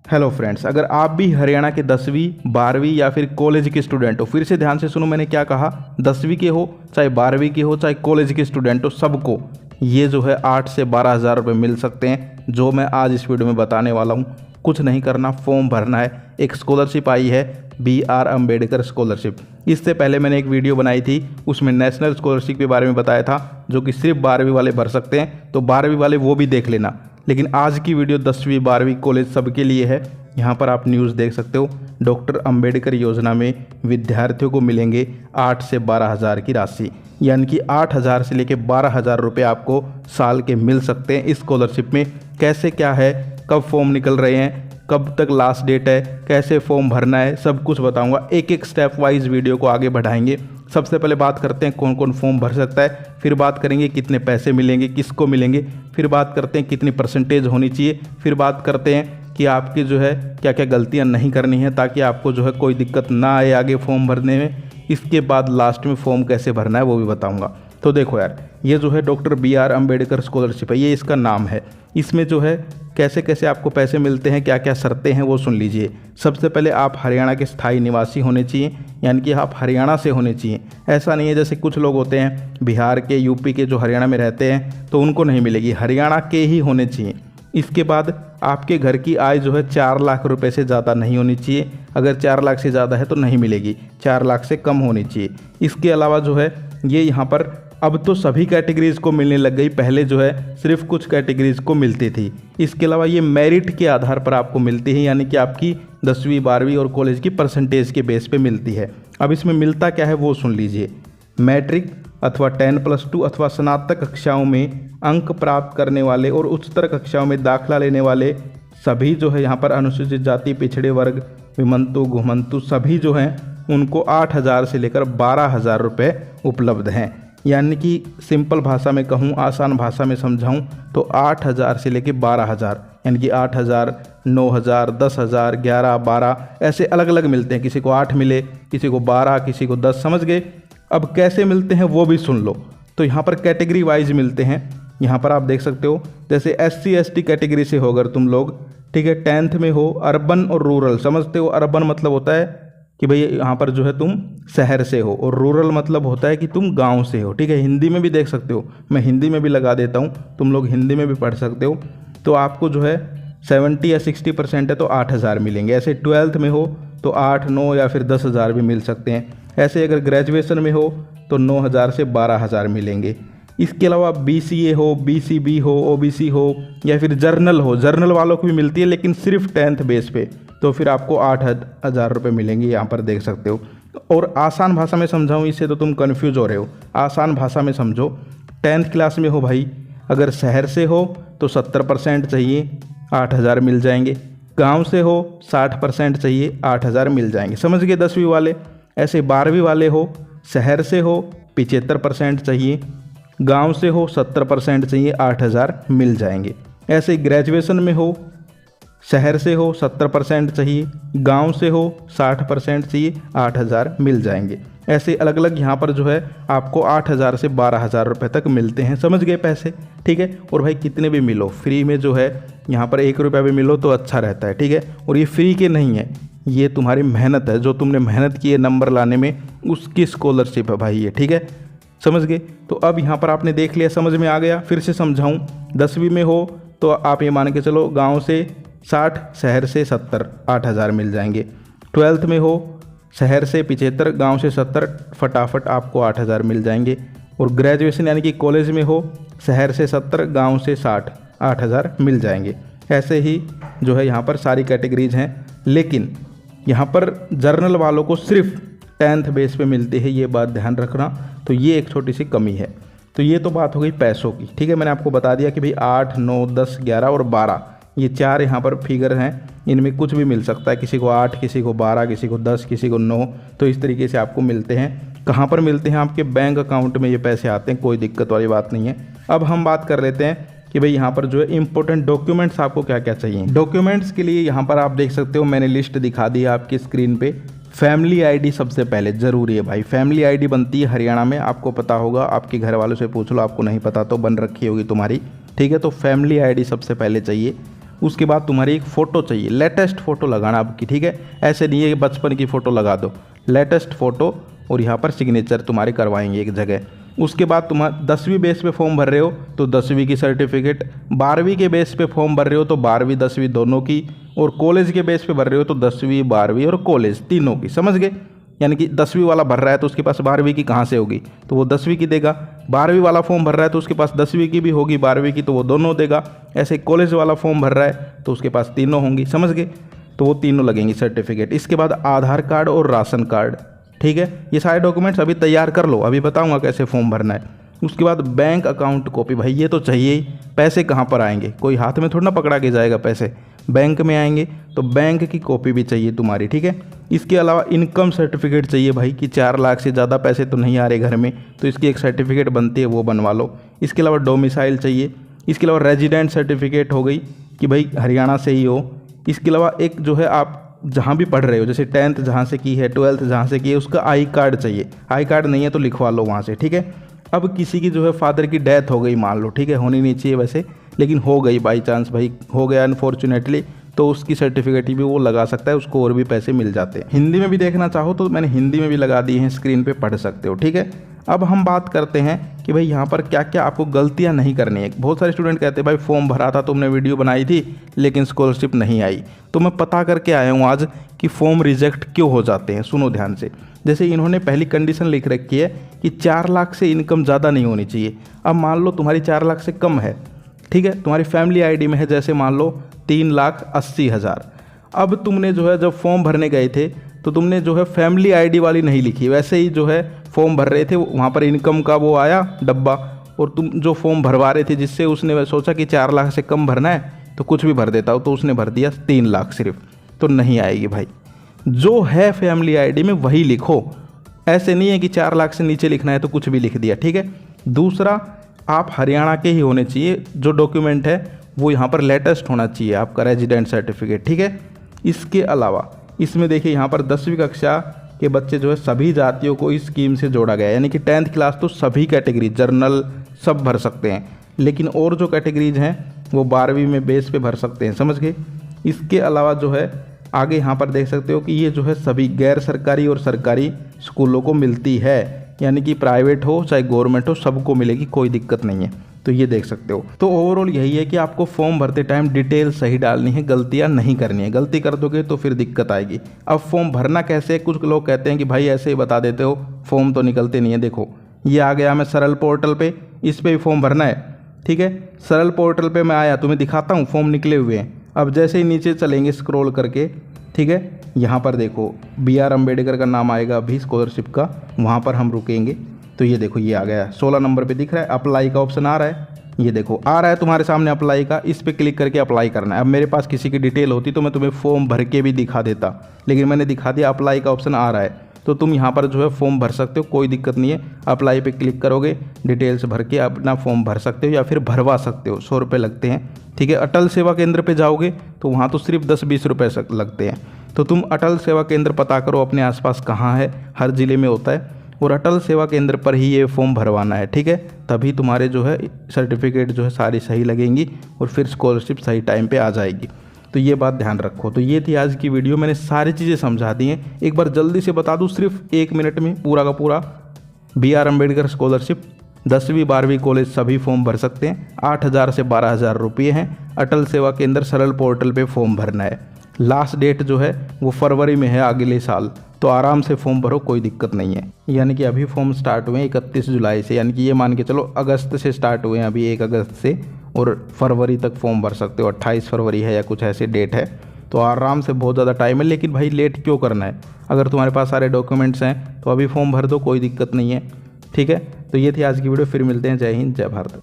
Hello friends, अगर आप भी हरियाणा के 10वीं 12वीं या फिर कॉलेज के स्टूडेंट हो, फिर से ध्यान से सुनो मैंने क्या कहा। 10वीं के हो, चाहे 12वीं के हो, चाहे कॉलेज के स्टूडेंट हो, सबको ये जो है 8 से 12 हज़ार रुपये मिल सकते हैं, जो मैं आज इस वीडियो में बताने वाला हूँ। कुछ नहीं करना, फॉर्म भरना है। एक स्कॉलरशिप आई है BR अम्बेडकर स्कॉलरशिप। इससे पहले मैंने एक वीडियो बनाई थी, उसमें नेशनल स्कॉलरशिप के बारे में बताया था, जो कि सिर्फ 12वीं वाले भर सकते हैं, तो 12वीं वाले वो भी देख लेना। लेकिन आज की वीडियो 10वीं 12वीं कॉलेज सबके लिए है। यहाँ पर आप न्यूज़ देख सकते हो, डॉक्टर अंबेडकर योजना में विद्यार्थियों को मिलेंगे 8 से 12 हज़ार की राशि, यानी कि 8 हज़ार से लेकर 12 हज़ार रुपये आपको साल के मिल सकते हैं इस स्कॉलरशिप में। कैसे क्या है, कब फॉर्म निकल रहे हैं, कब तक लास्ट डेट है, कैसे फॉर्म भरना है, सब कुछ बताऊंगा। एक एक स्टेप वाइज वीडियो को आगे बढ़ाएंगे। सबसे पहले बात करते हैं कौन कौन फॉर्म भर सकता है, फिर बात करेंगे कितने पैसे मिलेंगे, किसको मिलेंगे, फिर बात करते हैं कितनी परसेंटेज होनी चाहिए, फिर बात करते हैं कि आपकी जो है क्या क्या गलतियां नहीं करनी है ताकि आपको जो है कोई दिक्कत ना आए आगे फॉर्म भरने में। इसके बाद लास्ट में फॉर्म कैसे भरना है वो भी बताऊंगा। तो देखो यार, ये जो है डॉक्टर BR अम्बेडकर स्कॉलरशिप है, ये इसका नाम है। इसमें जो है कैसे कैसे आपको पैसे मिलते हैं, क्या क्या शर्तें हैं वो सुन लीजिए। सबसे पहले आप हरियाणा के स्थायी निवासी होने चाहिए, यानी कि आप हरियाणा से होने चाहिए। ऐसा नहीं है जैसे कुछ लोग होते हैं बिहार के, यूपी के, जो हरियाणा में रहते हैं तो उनको नहीं मिलेगी, हरियाणा के ही होने चाहिए। इसके बाद आपके घर की आय जो है 4 लाख रुपए से ज़्यादा नहीं होनी चाहिए। अगर 4 लाख से ज़्यादा है तो नहीं मिलेगी, 4 लाख से कम होनी चाहिए। इसके अलावा जो है ये यहाँ पर अब तो सभी कैटेगरीज़ को मिलने लग गई, पहले जो है सिर्फ कुछ कैटेगरीज़ को मिलती थी। इसके अलावा ये मेरिट के आधार पर आपको मिलती है, यानी कि आपकी 10वीं 12वीं और कॉलेज की परसेंटेज के बेस पे मिलती है। अब इसमें मिलता क्या है वो सुन लीजिए। मैट्रिक अथवा 10+2 अथवा स्नातक कक्षाओं में अंक प्राप्त करने वाले और उच्चतर कक्षाओं में दाखिला लेने वाले सभी जो है यहाँ पर अनुसूचित जाति, पिछड़े वर्ग, विमंतु, घुमंतु सभी जो हैं उनको 8 हज़ार से लेकर 12 हज़ार रुपये उपलब्ध हैं। यानी कि सिंपल भाषा में कहूँ, आसान भाषा में समझाऊँ तो 8 हज़ार से लेकर 12 हज़ार, यानी कि 8 हज़ार, 9 हज़ार, 10 हज़ार, 11, 12 ऐसे अलग अलग मिलते हैं। किसी को 8 मिले, किसी को 12, किसी को 10, समझ गए। अब कैसे मिलते हैं वो भी सुन लो। तो यहाँ पर कैटेगरी वाइज मिलते हैं। यहाँ पर आप देख सकते हो, जैसे SC ST कैटेगरी से हो अगर तुम लोग, ठीक है, 10th में हो, अर्बन और रूरल, समझते हो। अर्बन मतलब होता है कि भाई यहाँ पर जो है तुम शहर से हो, और रूरल मतलब होता है कि तुम गांव से हो, ठीक है। हिंदी में भी देख सकते हो, मैं हिंदी में भी लगा देता हूँ, तुम लोग हिंदी में भी पढ़ सकते हो। तो आपको जो है 70 या 60% है तो 8 हज़ार मिलेंगे। ऐसे 12th में हो तो 8, 9 या फिर 10 हज़ार भी मिल सकते हैं। ऐसे अगर ग्रेजुएशन में हो तो 9 हज़ार से 12 हज़ार मिलेंगे। इसके अलावा BCA हो, BCB हो, OBC हो या फिर जर्नल हो, जर्नल वालों को भी मिलती है लेकिन सिर्फ 10th बेस पे, तो फिर आपको 8 हज़ार रुपये मिलेंगे, यहाँ पर देख सकते हो। और आसान भाषा में समझाऊँ, इससे तो तुम कन्फ्यूज हो रहे हो, आसान भाषा में समझो। 10th क्लास में हो भाई, अगर शहर से हो तो 70% चाहिए, 8 हज़ार मिल जाएंगे। गाँव से हो 60% चाहिए, 8 हज़ार मिल जाएंगे, समझ गए 10वीं वाले। ऐसे 12वीं वाले हो, शहर से हो 75% चाहिए, गांव से हो 70% चाहिए, 8 हज़ार मिल जाएंगे। ऐसे ग्रेजुएशन में हो, शहर से हो 70% चाहिए, गांव से हो 60% चाहिए, 8 हज़ार मिल जाएंगे। ऐसे अलग अलग यहाँ पर जो है आपको 8 हज़ार से 12 हज़ार रुपये तक मिलते हैं, समझ गए पैसे, ठीक है। और भाई कितने भी मिलो, फ्री में जो है यहाँ पर 1 रुपया भी मिलो तो अच्छा रहता है, ठीक है। और ये फ्री के नहीं है, ये तुम्हारी मेहनत है, जो तुमने मेहनत की है नंबर लाने में, उसकी स्कॉलरशिप है भाई ये, ठीक है, समझ गए। तो अब यहाँ पर आपने देख लिया, समझ में आ गया। फिर से समझाऊँ, 10वीं में हो तो आप ये मान के चलो गांव से 60, शहर से 70, 8 हज़ार मिल जाएंगे। 12th में हो, शहर से 75, गांव से 70, फटाफट आपको 8 हज़ार मिल जाएंगे। और ग्रेजुएशन यानी कि कॉलेज में हो, शहर से 70, गाँव से 60, 8 हज़ार मिल जाएंगे। ऐसे ही जो है यहाँ पर सारी कैटेगरीज हैं, लेकिन यहाँ पर जर्नल वालों को सिर्फ 10th बेस पे मिलती है, ये बात ध्यान रखना। तो ये एक छोटी सी कमी है। तो ये तो बात हो गई पैसों की, ठीक है। मैंने आपको बता दिया कि भाई 8, 9, 10, 11 और 12 ये 4 यहाँ पर फिगर हैं, इनमें कुछ भी मिल सकता है, किसी को 8, किसी को 12, किसी को 10, किसी को 9। तो इस तरीके से आपको मिलते हैं। कहाँ पर मिलते हैं? आपके बैंक अकाउंट में ये पैसे आते हैं, कोई दिक्कत वाली बात नहीं है। अब हम बात कर लेते हैं कि भाई यहाँ पर जो है इंपॉर्टेंट डॉक्यूमेंट्स आपको क्या क्या चाहिए। डॉक्यूमेंट्स के लिए यहाँ पर आप देख सकते हो, मैंने लिस्ट दिखा दी है आपकी स्क्रीन पे। फैमिली आईडी सबसे पहले ज़रूरी है भाई, फैमिली आईडी बनती है हरियाणा में, आपको पता होगा, आपके घर वालों से पूछ लो, आपको नहीं पता तो बन रखी होगी तुम्हारी, ठीक है। तो फैमिली आईडी सबसे पहले चाहिए। उसके बाद तुम्हारी एक फ़ोटो चाहिए, लेटेस्ट फ़ोटो लगाना आपकी, ठीक है। ऐसे नहीं है कि बचपन की फ़ोटो लगा दो, लेटेस्ट फ़ोटो, और यहाँ पर सिग्नेचर तुम्हारे करवाएंगे एक जगह। उसके बाद तुम 10वीं बेस पे फॉर्म भर रहे हो तो 10वीं की सर्टिफिकेट, 12वीं के बेस पे फॉर्म भर रहे हो तो 12वीं 10वीं दोनों की, और कॉलेज के बेस पे भर रहे हो तो 10वीं 12वीं और कॉलेज तीनों की, समझ गए। यानी कि 10वीं वाला भर रहा है तो उसके पास 12वीं की कहाँ से होगी, तो वो 10वीं की देगा। 12वीं वाला फॉर्म भर रहा है तो उसके पास 10वीं की भी होगी, 12वीं की, तो वो दोनों देगा। ऐसे कॉलेज वाला फॉर्म भर रहा है तो उसके पास तीनों होंगी, समझ गए, तो वो तीनों लगेंगी सर्टिफिकेट। इसके बाद आधार कार्ड और राशन कार्ड, ठीक है। ये सारे डॉक्यूमेंट्स अभी तैयार कर लो, अभी बताऊंगा कैसे फॉर्म भरना है। उसके बाद बैंक अकाउंट कॉपी, भाई ये तो चाहिए ही। पैसे कहाँ पर आएंगे, कोई हाथ में थोड़ा ना पकड़ा के जाएगा पैसे, बैंक में आएंगे, तो बैंक की कॉपी भी चाहिए तुम्हारी, ठीक है। इसके अलावा इनकम सर्टिफिकेट चाहिए भाई, कि 4 लाख से ज़्यादा पैसे तो नहीं आ रहे घर में, तो इसकी एक सर्टिफिकेट बनती है, वो बनवा लो। इसके अलावा डोमिसाइल चाहिए। इसके अलावा रेजिडेंट सर्टिफिकेट हो गई कि भाई हरियाणा से ही हो। इसके अलावा एक जो है आप जहाँ भी पढ़ रहे हो, जैसे 10th जहाँ से की है, 12th जहाँ से की है, उसका आई कार्ड चाहिए। आई कार्ड नहीं है तो लिखवा लो वहाँ से, ठीक है। अब किसी की जो है फादर की डेथ हो गई मान लो, ठीक है, होनी नहीं चाहिए वैसे, लेकिन हो गई बाई चांस, भाई हो गया अनफॉर्चुनेटली, तो उसकी सर्टिफिकेट भी वो लगा सकता है, उसको और भी पैसे मिल जाते हैं। हिंदी में भी देखना चाहो तो मैंने हिंदी में भी लगा दिए हैं, स्क्रीन पे पढ़ सकते हो, ठीक है। अब हम बात करते हैं कि भाई यहाँ पर क्या क्या आपको गलतियाँ नहीं करनी है। बहुत सारे स्टूडेंट कहते हैं भाई फॉर्म भरा था, तुमने वीडियो बनाई थी लेकिन स्कॉलरशिप नहीं आई। तो मैं पता करके आया हूँ आज कि फॉर्म रिजेक्ट क्यों हो जाते हैं, सुनो ध्यान से। जैसे इन्होंने पहली कंडीशन लिख रखी है कि 4 लाख से इनकम ज़्यादा नहीं होनी चाहिए। अब मान लो तुम्हारी 4 लाख से कम है, ठीक है, तुम्हारी फैमिली आईडी में है जैसे मान लो 3,80,000। अब तुमने जो है जब फॉर्म भरने गए थे तो तुमने जो है फैमिली आईडी वाली नहीं लिखी, वैसे ही जो है फॉर्म भर रहे थे, वहाँ पर इनकम का वो आया डब्बा, और तुम जो फॉर्म भरवा रहे थे जिससे उसने सोचा कि 4 लाख से कम भरना है तो कुछ भी भर देता हो, तो उसने भर दिया 3 लाख सिर्फ, तो नहीं आएगी भाई। जो है फैमिली आईडी में वही लिखो, ऐसे नहीं है कि 4 लाख से नीचे लिखना है तो कुछ भी लिख दिया, ठीक है। दूसरा, आप हरियाणा के ही होने चाहिए, जो डॉक्यूमेंट है वो यहाँ पर लेटेस्ट होना चाहिए, आपका रेजिडेंट सर्टिफिकेट, ठीक है। इसके अलावा इसमें देखिए यहाँ पर 10वीं कक्षा के बच्चे जो है सभी जातियों को इस स्कीम से जोड़ा गया है, यानी कि 10th क्लास तो सभी कैटेगरी जर्नल सब भर सकते हैं, लेकिन और जो कैटेगरीज हैं वो 12वीं में बेस पे भर सकते हैं, समझ गए। इसके अलावा जो है आगे यहाँ पर देख सकते हो कि ये जो है सभी गैर सरकारी और सरकारी स्कूलों को मिलती है, यानी कि प्राइवेट हो चाहे गवर्नमेंट हो सबको मिलेगी, कोई दिक्कत नहीं है, तो ये देख सकते हो। तो ओवरऑल यही है कि आपको फॉर्म भरते टाइम डिटेल सही डालनी है, गलतियां नहीं करनी है। गलती कर दोगे तो फिर दिक्कत आएगी। अब फॉर्म भरना कैसे, कुछ लोग कहते हैं कि भाई ऐसे ही बता देते हो, फॉर्म तो निकलते नहीं है। देखो ये आ गया मैं सरल पोर्टल पे, इस पर भी फॉर्म भरना है, ठीक है। सरल पोर्टल पर मैं आया, तुम्हें दिखाता हूँ फॉर्म निकले हुए हैं। अब जैसे ही नीचे चलेंगे स्क्रॉल करके, ठीक है, यहाँ पर देखो BR अम्बेडकर का नाम आएगा अभी स्कॉलरशिप का, वहाँ पर हम रुकेंगे तो ये देखो ये आ गया 16 नंबर पे दिख रहा है, अप्लाई का ऑप्शन आ रहा है, ये देखो आ रहा है तुम्हारे सामने अप्लाई का, इस पे क्लिक करके अप्लाई करना है। अब मेरे पास किसी की डिटेल होती तो मैं तुम्हें फॉर्म भर के भी दिखा देता, लेकिन मैंने दिखा दिया, अप्लाई का ऑप्शन आ रहा है, तो तुम यहाँ पर जो है फॉर्म भर सकते हो, कोई दिक्कत नहीं है। अप्लाई पे क्लिक करोगे, डिटेल्स भर के अपना फॉर्म भर सकते हो या फिर भरवा सकते हो, 100 रुपये लगते हैं, ठीक है। अटल सेवा केंद्र पे जाओगे तो वहाँ तो सिर्फ 10-20 रुपये लगते हैं। तो तुम अटल सेवा केंद्र पता करो अपने आसपास कहाँ है, हर ज़िले में होता है, और अटल सेवा केंद्र पर ही ये फॉर्म भरवाना है, ठीक है। तभी तुम्हारे जो है सर्टिफिकेट जो है सारी सही लगेंगी और फिर स्कॉलरशिप सही टाइम पे आ जाएगी। तो ये बात ध्यान रखो। तो ये थी आज की वीडियो, मैंने सारी चीज़ें समझा दी हैं। एक बार जल्दी से बता दूँ, सिर्फ 1 मिनट में पूरा का पूरा BR अम्बेडकर स्कॉलरशिप 10वीं 12वीं कॉलेज सभी फॉर्म भर सकते हैं। 8,000 से 12,000 रुपये हैं। अटल सेवा केंद्र सरल पोर्टल पे फॉर्म भरना है। लास्ट डेट जो है वो फरवरी में है अगले साल, तो आराम से फॉर्म भरो, कोई दिक्कत नहीं है। यानी कि अभी फॉर्म स्टार्ट हुए हैं 31 जुलाई से, यानी कि ये मान के चलो अगस्त से स्टार्ट हुए हैं अभी 1 अगस्त से, और फरवरी तक फॉर्म भर सकते हो। 28 फरवरी है या कुछ ऐसे डेट है, तो आराम से बहुत ज़्यादा टाइम है। लेकिन भाई लेट क्यों करना है, अगर तुम्हारे पास सारे डॉक्यूमेंट्स हैं तो अभी फॉर्म भर दो, कोई दिक्कत नहीं है, ठीक है। तो ये थी आज की वीडियो, फिर मिलते हैं। जय हिंद, जय भारत।